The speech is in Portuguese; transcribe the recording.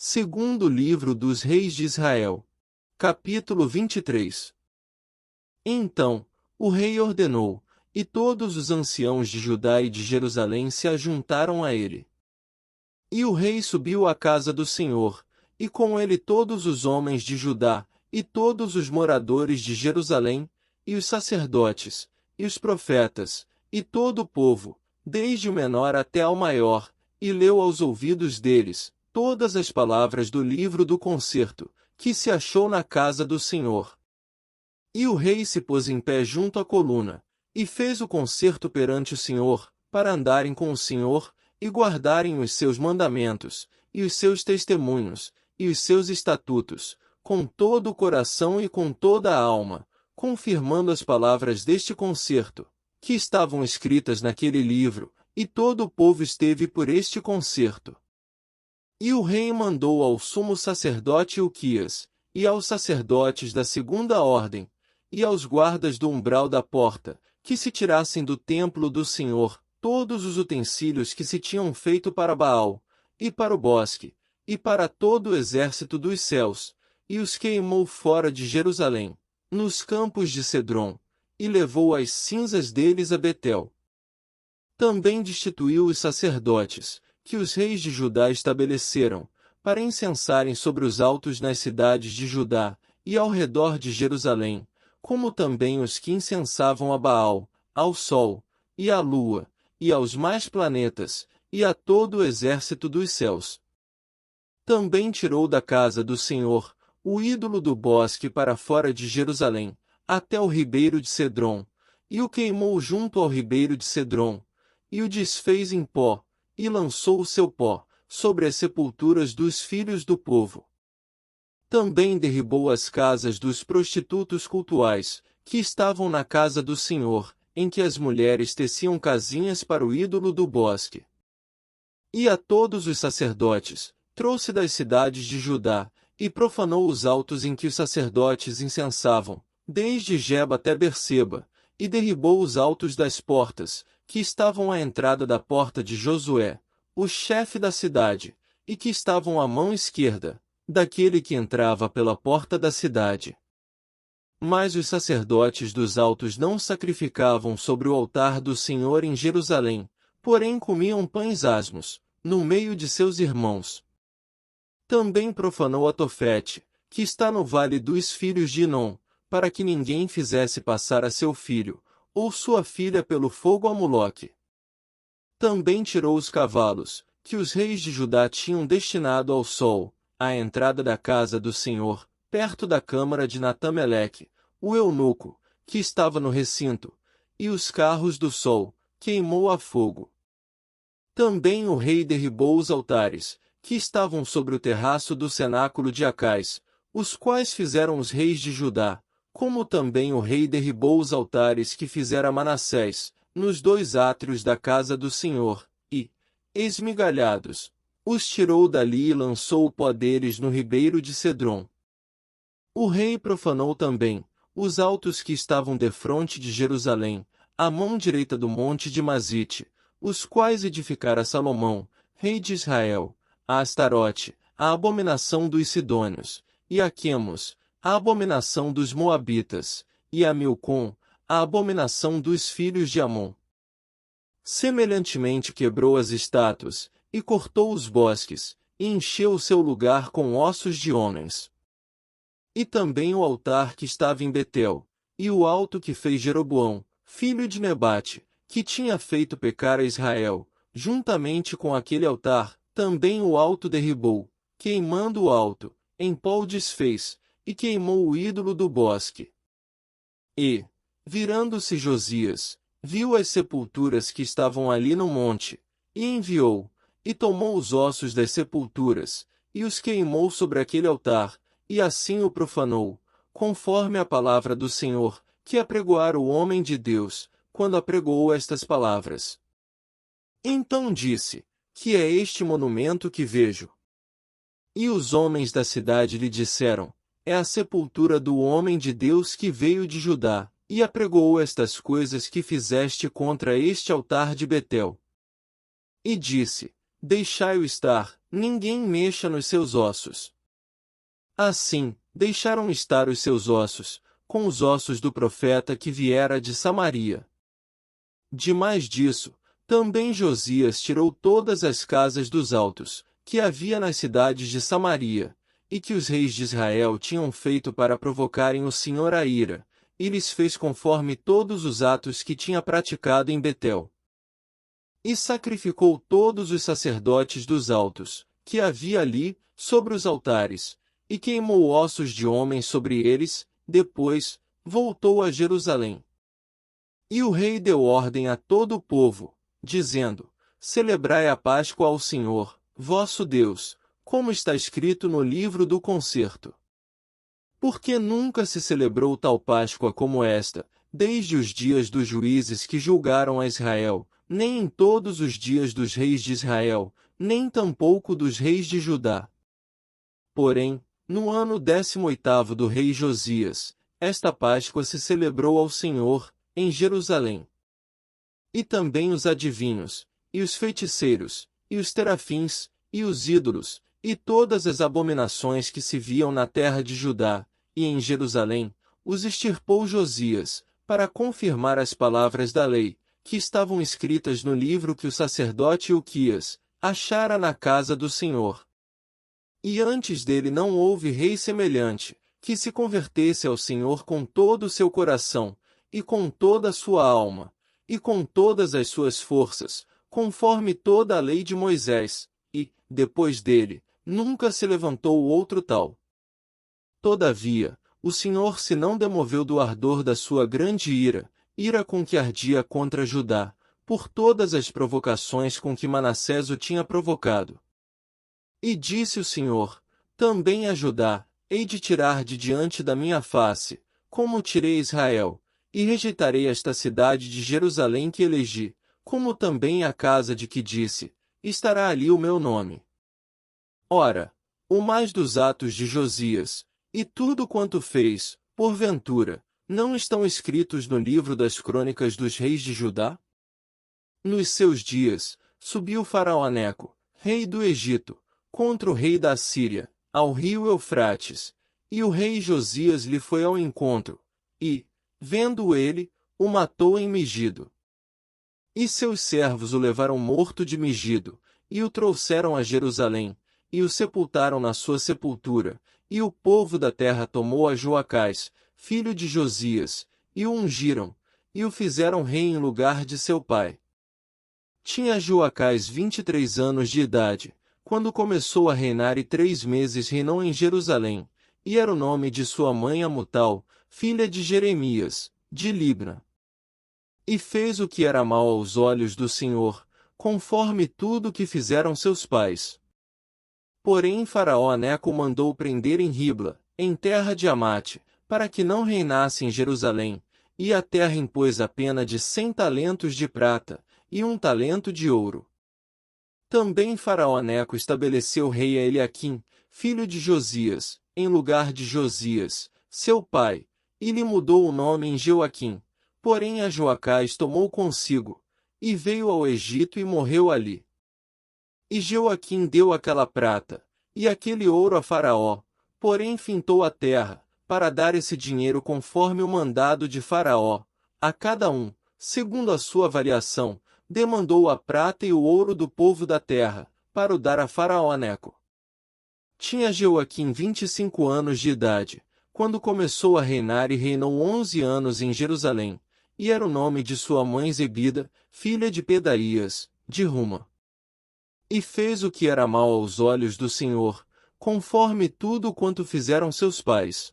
Segundo livro dos Reis de Israel. Capítulo 23. Então, o rei ordenou, e todos os anciãos de Judá e de Jerusalém se ajuntaram a ele. E o rei subiu à casa do Senhor, e com ele todos os homens de Judá, e todos os moradores de Jerusalém, e os sacerdotes, e os profetas, e todo o povo, desde o menor até ao maior, e leu aos ouvidos deles todas as palavras do livro do concerto, que se achou na casa do Senhor. E o rei se pôs em pé junto à coluna, e fez o concerto perante o Senhor, para andarem com o Senhor, e guardarem os seus mandamentos, e os seus testemunhos, e os seus estatutos, com todo o coração e com toda a alma, confirmando as palavras deste concerto, que estavam escritas naquele livro, e todo o povo esteve por este concerto. E o rei mandou ao sumo sacerdote Hilquias, e aos sacerdotes da segunda ordem, e aos guardas do umbral da porta, que se tirassem do templo do Senhor todos os utensílios que se tinham feito para Baal, e para o bosque, e para todo o exército dos céus, e os queimou fora de Jerusalém, nos campos de Cedron, e levou as cinzas deles a Betel. Também destituiu os sacerdotes, que os reis de Judá estabeleceram, para incensarem sobre os altos nas cidades de Judá, e ao redor de Jerusalém, como também os que incensavam a Baal, ao sol, e à lua, e aos mais planetas, e a todo o exército dos céus. Também tirou da casa do Senhor o ídolo do bosque para fora de Jerusalém, até o ribeiro de Cedron, e o queimou junto ao ribeiro de Cedron, e o desfez em pó, e lançou o seu pó sobre as sepulturas dos filhos do povo. Também derribou as casas dos prostitutos cultuais, que estavam na casa do Senhor, em que as mulheres teciam casinhas para o ídolo do bosque. E a todos os sacerdotes trouxe das cidades de Judá, e profanou os altos em que os sacerdotes incensavam, desde Geba até Berseba, e derribou os altos das portas, que estavam à entrada da porta de Josué, o chefe da cidade, e que estavam à mão esquerda, daquele que entrava pela porta da cidade. Mas os sacerdotes dos altos não sacrificavam sobre o altar do Senhor em Jerusalém, porém comiam pães asmos, no meio de seus irmãos. Também profanou a Tofete, que está no vale dos filhos de Inom, para que ninguém fizesse passar a seu filho, ou sua filha pelo fogo a Moloque. Também tirou os cavalos, que os reis de Judá tinham destinado ao sol, à entrada da casa do Senhor, perto da câmara de Natameleque, o eunuco, que estava no recinto, e os carros do sol, queimou a fogo. Também o rei derribou os altares, que estavam sobre o terraço do cenáculo de Acais, os quais fizeram os reis de Judá, como também o rei derribou os altares que fizera Manassés, nos dois átrios da casa do Senhor, e, esmigalhados, os tirou dali e lançou o pó deles no ribeiro de Cedron. O rei profanou também os altos que estavam defronte de Jerusalém, à mão direita do monte de Mazite, os quais edificara Salomão, rei de Israel, a Astarote, a abominação dos Sidônios, e a Quemos, a abominação dos Moabitas, e a Milcom, a abominação dos filhos de Amon. Semelhantemente quebrou as estátuas, e cortou os bosques, e encheu o seu lugar com ossos de homens. E também o altar que estava em Betel, e o alto que fez Jeroboão, filho de Nebate, que tinha feito pecar a Israel, juntamente com aquele altar, também o alto derribou, queimando o alto, em pó o desfez, e queimou o ídolo do bosque. E, virando-se Josias, viu as sepulturas que estavam ali no monte, e enviou, e tomou os ossos das sepulturas, e os queimou sobre aquele altar, e assim o profanou, conforme a palavra do Senhor, que apregoara o homem de Deus, quando apregoou estas palavras. Então disse: que é este monumento que vejo? E os homens da cidade lhe disseram: é a sepultura do homem de Deus que veio de Judá, e apregoou estas coisas que fizeste contra este altar de Betel. E disse: deixai-o estar, ninguém mexa nos seus ossos. Assim, deixaram estar os seus ossos, com os ossos do profeta que viera de Samaria. Demais disso, também Josias tirou todas as casas dos altos, que havia nas cidades de Samaria, e que os reis de Israel tinham feito para provocarem o Senhor à ira, e lhes fez conforme todos os atos que tinha praticado em Betel. E sacrificou todos os sacerdotes dos altos, que havia ali, sobre os altares, e queimou ossos de homens sobre eles, depois, voltou a Jerusalém. E o rei deu ordem a todo o povo, dizendo: Celebrai a Páscoa ao Senhor, vosso Deus, como está escrito no livro do concerto. Porque nunca se celebrou tal Páscoa como esta, desde os dias dos juízes que julgaram a Israel, nem em todos os dias dos reis de Israel, nem tampouco dos reis de Judá. Porém, no ano 18º do rei Josias, esta Páscoa se celebrou ao Senhor, em Jerusalém. E também os adivinhos, e os feiticeiros, e os terafins, e os ídolos, e todas as abominações que se viam na terra de Judá, e em Jerusalém, os extirpou Josias, para confirmar as palavras da lei, que estavam escritas no livro que o sacerdote Ilquias achara na casa do Senhor. E antes dele não houve rei semelhante, que se convertesse ao Senhor com todo o seu coração, e com toda a sua alma, e com todas as suas forças, conforme toda a lei de Moisés, e, depois dele, nunca se levantou outro tal. Todavia, o Senhor se não demoveu do ardor da sua grande ira, ira com que ardia contra Judá, por todas as provocações com que Manassés o tinha provocado. E disse o Senhor, também a Judá, hei de tirar de diante da minha face, como tirei Israel, e rejeitarei esta cidade de Jerusalém que elegi, como também a casa de que disse, estará ali o meu nome. Ora, o mais dos atos de Josias, e tudo quanto fez, porventura, não estão escritos no livro das crônicas dos reis de Judá? Nos seus dias, subiu Faraó Neco, rei do Egito, contra o rei da Assíria, ao rio Eufrates, e o rei Josias lhe foi ao encontro, e, vendo ele, o matou em Megido. E seus servos o levaram morto de Megido, e o trouxeram a Jerusalém, e o sepultaram na sua sepultura, e o povo da terra tomou a Joacás, filho de Josias, e o ungiram, e o fizeram rei em lugar de seu pai. Tinha Joacás 23 anos de idade, quando começou a reinar, e 3 meses reinou em Jerusalém, e era o nome de sua mãe Amutal, filha de Jeremias, de Libna. E fez o que era mal aos olhos do Senhor, conforme tudo que fizeram seus pais. Porém Faraó Neco mandou prender em Ribla, em terra de Amate, para que não reinasse em Jerusalém, e a terra impôs a pena de 100 talentos de prata, e 1 talento de ouro. Também Faraó Neco estabeleceu rei a Eliaquim, filho de Josias, em lugar de Josias, seu pai, e lhe mudou o nome em Joaquim. Porém a Joacás tomou consigo, e veio ao Egito e morreu ali. E Joaquim deu aquela prata, e aquele ouro a Faraó, porém fintou a terra, para dar esse dinheiro conforme o mandado de Faraó, a cada um, segundo a sua variação, demandou a prata e o ouro do povo da terra, para o dar a Faraó Neco. Tinha Joaquim 25 anos de idade, quando começou a reinar, e reinou 11 anos em Jerusalém, e era o nome de sua mãe Zebida, filha de Pedaías, de Ruma. E fez o que era mal aos olhos do Senhor, conforme tudo quanto fizeram seus pais.